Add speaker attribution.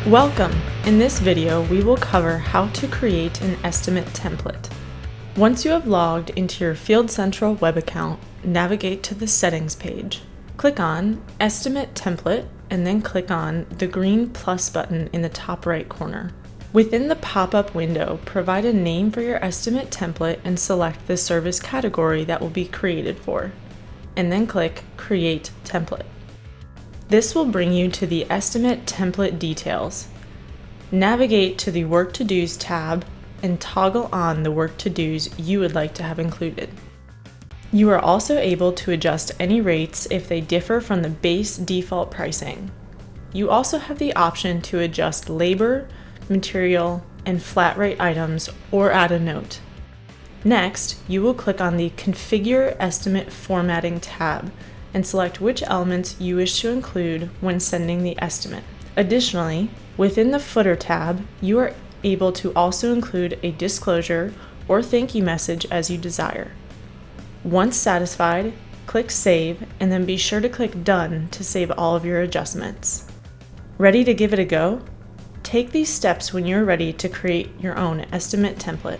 Speaker 1: Welcome! In this video, we will cover how to create an estimate template. Once you have logged into your Field Central web account, navigate to the Settings page. Click on Estimate Template and then click on the green plus button in the top right corner. Within the pop-up window, provide a name for your estimate template and select the service category that will be created for, and then click Create Template. This will bring you to the Estimate Template details. Navigate to the Work to Dos tab and toggle on the work to dos you would like to have included. You are also able to adjust any rates if they differ from the base default pricing. You also have the option to adjust labor, material, and flat rate items or add a note. Next, you will click on the Configure Estimate Formatting tab and select which elements you wish to include when sending the estimate. Additionally, within the Footer tab, you are able to also include a disclosure or thank you message as you desire. Once satisfied, click Save and then be sure to click Done to save all of your adjustments. Ready to give it a go? Take these steps when you're ready to create your own estimate template.